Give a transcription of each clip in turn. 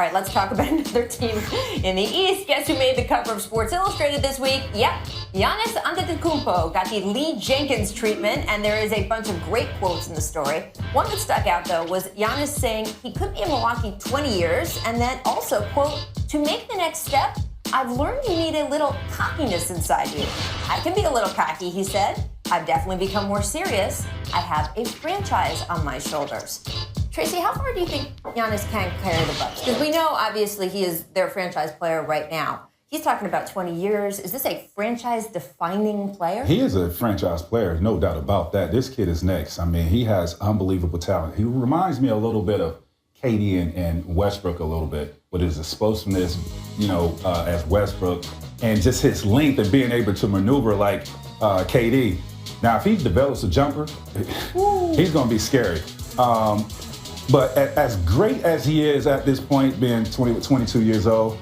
All right, let's talk about another team in the East. Guess who made the cover of Sports Illustrated this week? Yep, Giannis Antetokounmpo got the Lee Jenkins treatment, and there is a bunch of great quotes in the story. One that stuck out, though, was Giannis saying he could be in Milwaukee 20 years, and then also, quote, to make the next step, I've learned you need a little cockiness inside you. I can be a little cocky, he said. I've definitely become more serious. I have a franchise on my shoulders. Tracy, how far do you think Giannis can carry the Bucks? Because we know, obviously, he is their franchise player right now. He's talking about 20 years. Is this a franchise-defining player? He is a franchise player, no doubt about that. This kid is next. I mean, he has unbelievable talent. He reminds me a little bit of KD and Westbrook a little bit, with his explosiveness, as Westbrook, and just his length and being able to maneuver like KD. Now, if he develops a jumper, he's going to be scary. But as great as he is at this point, being 22 years old,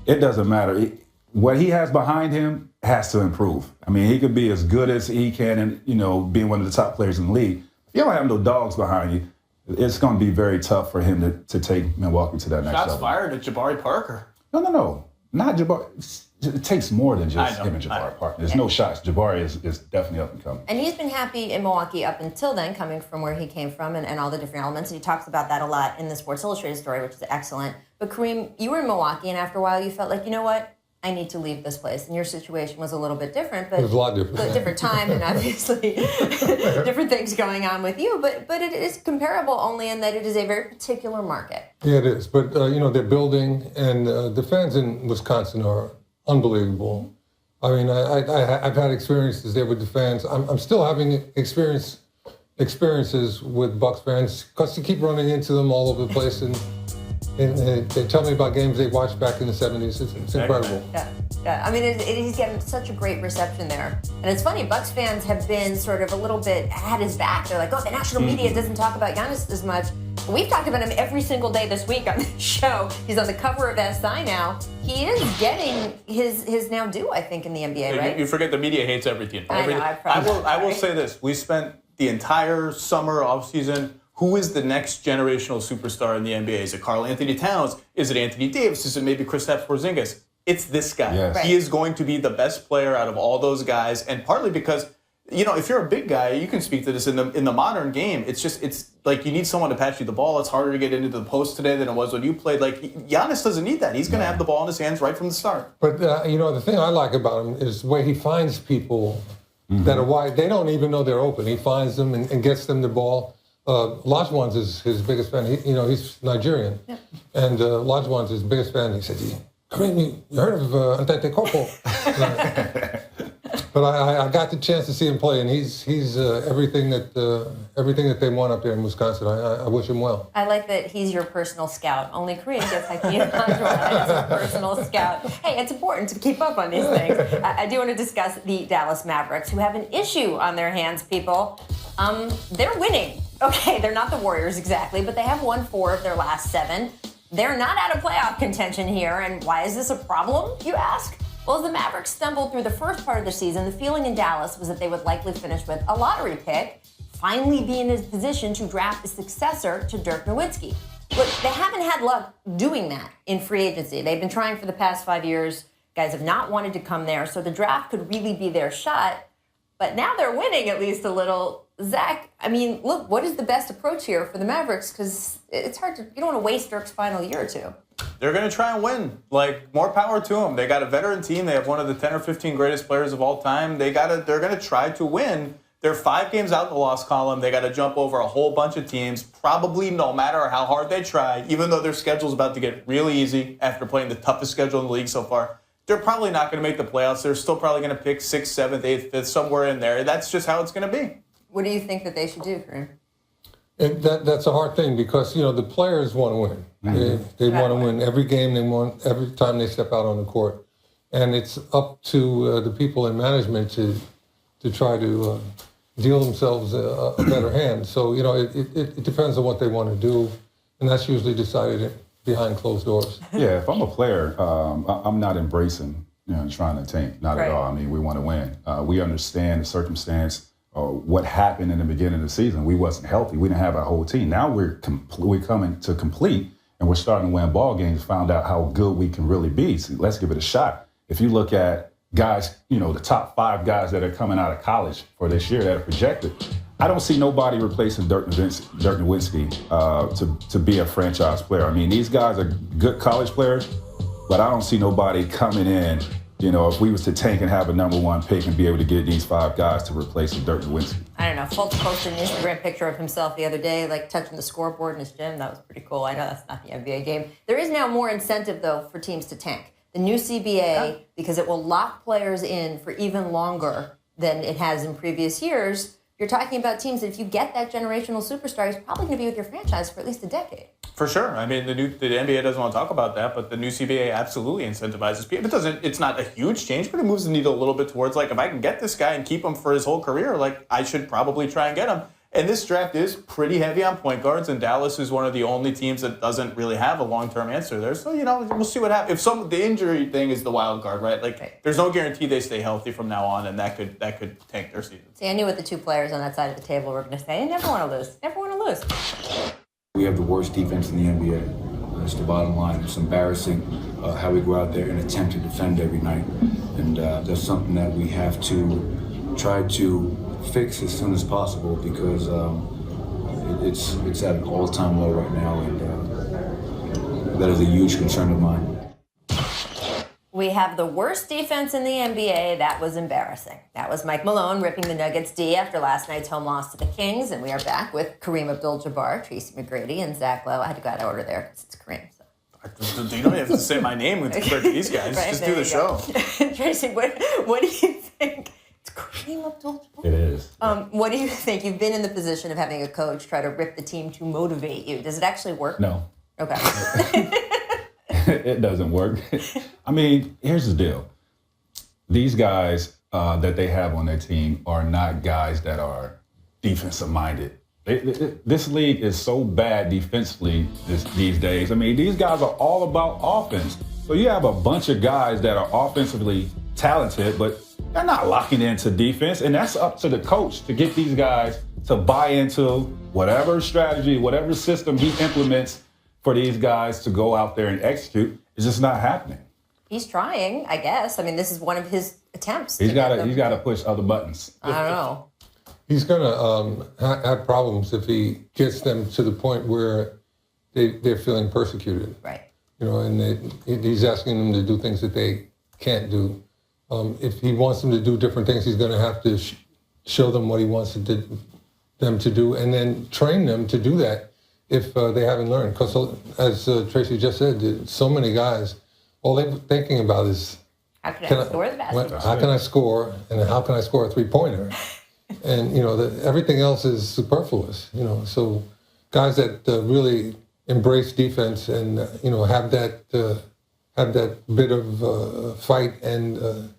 it doesn't matter. What he has behind him has to improve. I mean, he could be as good as he can and, being one of the top players in the league. If you don't have no dogs behind you, it's going to be very tough for him to take Milwaukee to that next level. Shots fired at Jabari Parker. No. Not Jabari. It takes more than just him and Jabari Parker. There's no shots. Jabari is definitely up and coming. And he's been happy in Milwaukee up until then, coming from where he came from and all the different elements. And he talks about that a lot in the Sports Illustrated story, which is excellent. But Kareem, you were in Milwaukee, and after a while you felt like, you know what? I need to leave this place. And your situation was a little bit different. But it was a lot different. Different time and obviously different things going on with you. But it is comparable only in that it is a very particular market. Yeah, it is. But, they're building, and the fans in Wisconsin are unbelievable. I mean, I've had experiences there with the fans. I'm still having experiences with Bucks fans because you keep running into them all over the place, and they tell me about games they watched back in the 70s. It's incredible. Yeah. I mean, he's getting such a great reception there. And it's funny, Bucks fans have been sort of a little bit at his back. They're like, the national media doesn't talk about Giannis as much. But we've talked about him every single day this week on the show. He's on the cover of SI now. He is getting his now due, I think, in the NBA, right? You forget the media hates everything. I will say this. We spent the entire summer offseason. Who is the next generational superstar in the NBA? Is it Karl Anthony Towns? Is it Anthony Davis? Is it maybe Kristaps Porzingis? It's this guy. Yes. Right. He is going to be the best player out of all those guys, and partly because, if you're a big guy, you can speak to this in the modern game. It's like you need someone to pass you the ball. It's harder to get into the post today than it was when you played. Like, Giannis doesn't need that. He's going to have the ball in his hands right from the start. But, the thing I like about him is the way he finds people that are wide. They don't even know they're open. He finds them and gets them the ball. Lajwan's is his biggest fan. He's Nigerian. Yeah. And Lajwan's his biggest fan. He said, Kareem, you heard of Antetokounmpo? But I got the chance to see him play, and he's everything that they want up there in Wisconsin. I wish him well. I like that he's your personal scout. Only Kareem gets Hakeem Olajuwon as a personal scout. Hey, it's important to keep up on these things. I do want to discuss the Dallas Mavericks, who have an issue on their hands, people. They're winning. Okay, they're not the Warriors exactly, but they have won 4 of their last 7. They're not out of playoff contention here, and why is this a problem, you ask? Well, as the Mavericks stumbled through the first part of the season, the feeling in Dallas was that they would likely finish with a lottery pick, finally be in a position to draft a successor to Dirk Nowitzki. Look, they haven't had luck doing that in free agency. They've been trying for the past 5 years. Guys have not wanted to come there, so the draft could really be their shot. But now they're winning at least a little. Zach, I mean, look, what is the best approach here for the Mavericks? Because it's hard you don't want to waste Dirk's final year or two. They're going to try and win. More power to them. They got a veteran team. They have one of the 10 or 15 greatest players of all time. They're going to try to win. They're 5 games out in the loss column. They got to jump over a whole bunch of teams, probably no matter how hard they try, even though their schedule's about to get really easy after playing the toughest schedule in the league so far. They're probably not going to make the playoffs. They're still probably going to pick 6th, 7th, 8th, 5th, somewhere in there. That's just how it's going to be. What do you think that they should do, Kareem? That's a hard thing because, the players want to win. Mm-hmm. They want to win every game. They want every time they step out on the court. And it's up to the people in management to try to deal themselves a better hand. So, it depends on what they want to do. And that's usually decided behind closed doors. Yeah, if I'm a player, I'm not embracing, trying to tank. Not at all. I mean, we want to win. We understand the circumstance. What happened in the beginning of the season. We wasn't healthy. We didn't have our whole team. Now we're coming to complete, and we're starting to win ball games, found out how good we can really be. So let's give it a shot. If you look at guys, the top 5 guys that are coming out of college for this year that are projected, I don't see nobody replacing Dirk Nowitzki to be a franchise player. I mean, these guys are good college players, but I don't see nobody coming in. If we was to tank and have a number 1 pick and be able to get these 5 guys to replace Dirk Nowitzki. I don't know. Fultz posted an Instagram picture of himself the other day, like touching the scoreboard in his gym. That was pretty cool. I know that's not the NBA game. There is now more incentive, though, for teams to tank. The new CBA, because it will lock players in for even longer than it has in previous years. You're talking about teams that if you get that generational superstar, he's probably going to be with your franchise for at least a decade. For sure. I mean, the NBA doesn't want to talk about that, but the new CBA absolutely incentivizes people. It's not a huge change, but it moves the needle a little bit towards, like, if I can get this guy and keep him for his whole career, like, I should probably try and get him. And this draft is pretty heavy on point guards, and Dallas is one of the only teams that doesn't really have a long-term answer there. So, we'll see what happens. If the injury thing is the wild card, right? Like, There's no guarantee they stay healthy from now on, and that could tank their season. See, I knew what the 2 players on that side of the table were going to say. They never want to lose. Never want to lose. We have the worst defense in the NBA. That's the bottom line. It's embarrassing how we go out there and attempt to defend every night. And that's something that we have to try to fix as soon as possible, because it's at an all-time low right now, and that is a huge concern of mine. We have the worst defense in the NBA. That was embarrassing. That was Mike Malone ripping the Nuggets D after last night's home loss to the Kings. And we are back with Kareem Abdul-Jabbar, Tracy McGrady, and Zach Lowe. I had to go out of order there because it's Kareem. So. You don't have to say my name when compared to these guys. Right, just do the show. Tracy, what do you think? It's Kareem Abdul-Jabbar. It is. What do you think? You've been in the position of having a coach try to rip the team to motivate you. Does it actually work? No. Okay. It doesn't work. I mean, here's the deal. These guys that they have on their team are not guys that are defensive minded. This league is so bad defensively these days. I mean, these guys are all about offense. So you have a bunch of guys that are offensively talented, but they're not locking into defense. And that's up to the coach to get these guys to buy into whatever strategy, whatever system he implements for these guys to go out there and execute. It's just not happening. He's trying, I guess. I mean, this is one of his attempts. He's got to push other buttons. I don't know. He's going to have problems if he gets them to the point where they're feeling persecuted. Right. And he's asking them to do things that they can't do. If he wants them to do different things, he's going to have to show them what he wants them to do, and then train them to do that if they haven't learned. Because as Tracy just said, so many guys, all they're thinking about is, how can I score the basketball? How can I score, and how can I score a three-pointer? And, everything else is superfluous, So guys that really embrace defense and, have that bit of fight and,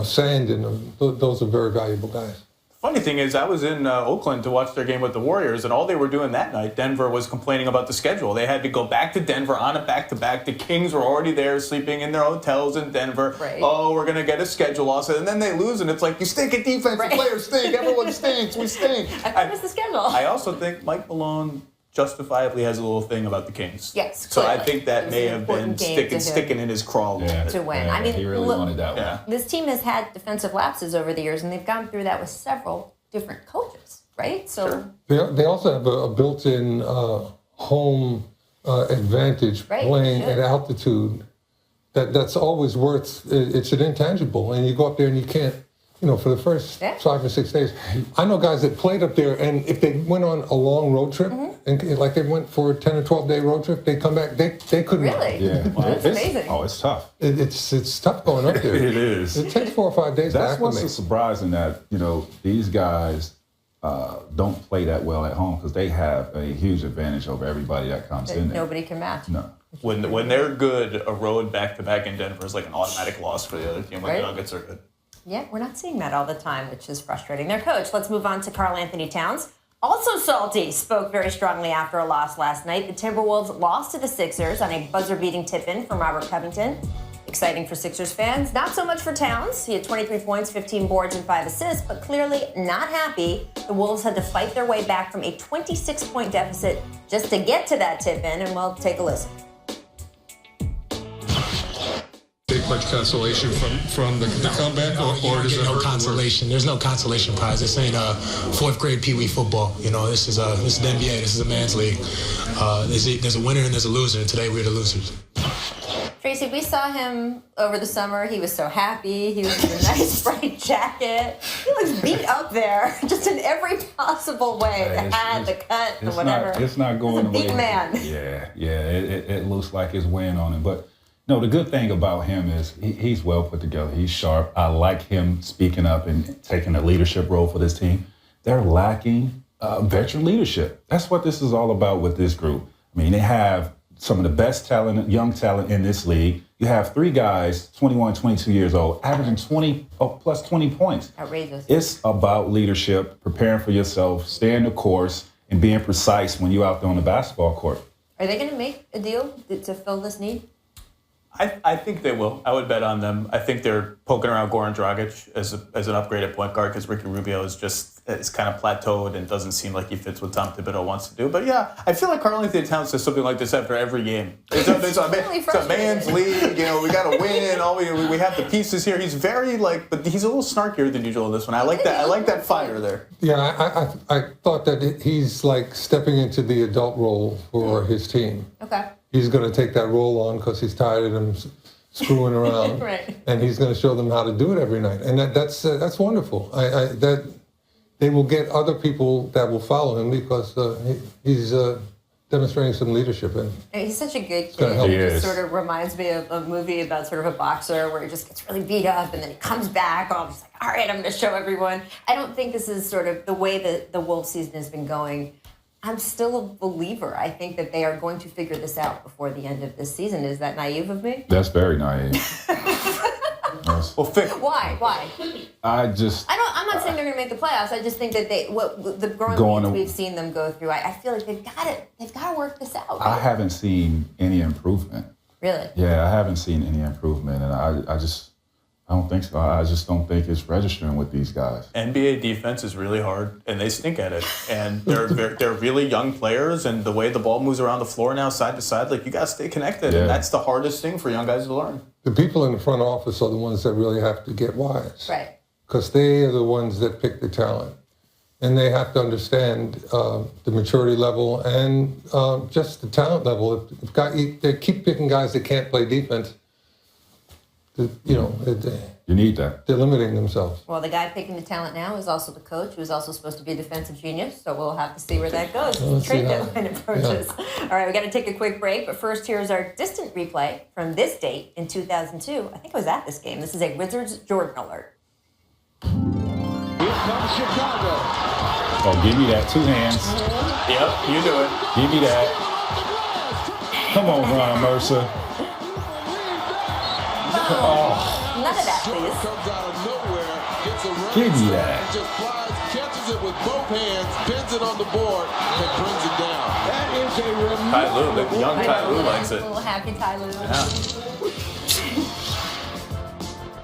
sand in them, those are very valuable guys. Funny thing is, I was in Oakland to watch their game with the Warriors, and all they were doing that night, Denver was complaining about the schedule. They had to go back to Denver on a back-to-back. The Kings were already there sleeping in their hotels in Denver. Right. Oh, we're going to get a schedule loss. And then they lose, and it's like, you stink at defense. Right. The players stink. Everyone stinks. We stink. I missed the schedule. I also think Mike Malone justifiably has a little thing about the Kings. Yes, So clearly. I think that may have been sticking in his craw a little bit. To win. Yeah, I mean, he really look, wanted that one. Yeah. this team has had defensive lapses over the years, and they've gone through that with several different coaches, right? So They also have a built-in home advantage playing at altitude. That's always worth. It's an intangible, and you go up there and you can't. For the first 5 or 6 days, I know guys that played up there, and if they went on a long road trip, and like they went for a 10 or 12 day road trip, they come back, they couldn't. really, Yeah. that's amazing. Oh, it's tough. It's tough going up there. It is. It takes 4 or 5 days That's to what's acclimate. so surprising, that these guys don't play that well at home, because they have a huge advantage over everybody that comes in there. Nobody can match. No. When they're good, a road back-to-back in Denver is like an automatic loss for the other team when Right. the Nuggets are good. Yeah, we're not seeing that all the time, which is frustrating. Their coach, let's move on to Karl Anthony Towns. Also salty, spoke very strongly after a loss last night. The Timberwolves lost to the Sixers on a buzzer-beating tip-in from Robert Covington. The Exciting for Sixers fans. Not so much for Towns. He had 23 points, 15 boards, and 5 assists, but clearly not happy. The Wolves had to fight their way back from a 26-point deficit just to get to that tip-in, and well, take a listen. Take much consolation from the comeback, or does it no hurt? consolation. There's no consolation prize. This ain't fourth grade Pee Wee football. You know, this is the NBA. This is a man's league. There's a winner and there's a loser, and today we're the losers. Tracy, we saw him over the summer. He was so happy. He was in a nice bright jacket. He looks beat up there, just in every possible way. The hat, the cut, the whatever. It's not going away. He's a beat man. Yeah. It looks like it's weighing on him. But no, the good thing about him is he's well put together. He's sharp. I like him speaking up and taking a leadership role for this team. They're lacking veteran leadership. That's what this is all about with this group. I mean, they have some of the best talent, young talent in this league. You have 3 guys, 21, 22 years old, averaging 20 points. Outrageous. It's about leadership, preparing for yourself, staying the course, and being precise when you're out there on the basketball court. Are they going to make a deal to fill this need? I think they will. I would bet on them. I think they're poking around Goran Dragic as an upgraded point guard because Ricky Rubio is kind of plateaued and doesn't seem like he fits what Tom Thibodeau wants to do. But yeah, I feel like Karl-Anthony Towns says something like this after every game. It's a man's league. You know, we got to win. We have the pieces here. He's very but he's a little snarkier than usual in this one. I like that. I like that fire there. Yeah, I thought that he's like stepping into the adult role for his team. Okay. He's going to take that role on because he's tired of them screwing around, Right. And he's going to show them how to do it every night, and that's wonderful. That they will get other people that will follow him because he's demonstrating some leadership. And he's such a good kid. gonna help. He just sort of reminds me of a movie about sort of a boxer where he just gets really beat up and then he comes back. Oh, he's like, all right, I'm going to show everyone. I don't think this is sort of the way that the Wolves season has been going. I'm still a believer. I think that they are going to figure this out before the end of this season. Is that naive of me? That's very naive. Well, Why? I'm not saying they're going to make the playoffs. I just think that the growing pains we've seen them go through. I feel like they've got to work this out. I haven't seen any improvement. Really? Yeah, I haven't seen any improvement, and I don't think so. I just don't think it's registering with these guys. NBA defense is really hard, and they stink at it. And they're really young players, and the way the ball moves around the floor now, side to side, you got to stay connected, and that's the hardest thing for young guys to learn. The people in the front office are the ones that really have to get wise. Right. Because they are the ones that pick the talent. And they have to understand the maturity level and just the talent level. They keep picking guys that can't play defense. You need that. They're limiting themselves. Well, the guy picking the talent now is also the coach, who's also supposed to be a defensive genius. So we'll have to see where that goes. Trade deadline approaches. Yeah. All right, we got to take a quick break. But first, here's our distant replay from this date in 2002. I think I was at this game. This is a Wizards Jordan alert. Here comes Chicago. Oh, give me that. 2 hands. Yep, you do it. Give me that. Come on, Ron Mercer. Oh. None of that, please. Comes out of nowhere, gets a run. Give me that. Just flies, catches it with both hands, pins it on the board, and brings it down. That is a Ty Lue, the young Ty Lue likes it. A little happy Ty Lue. Yeah.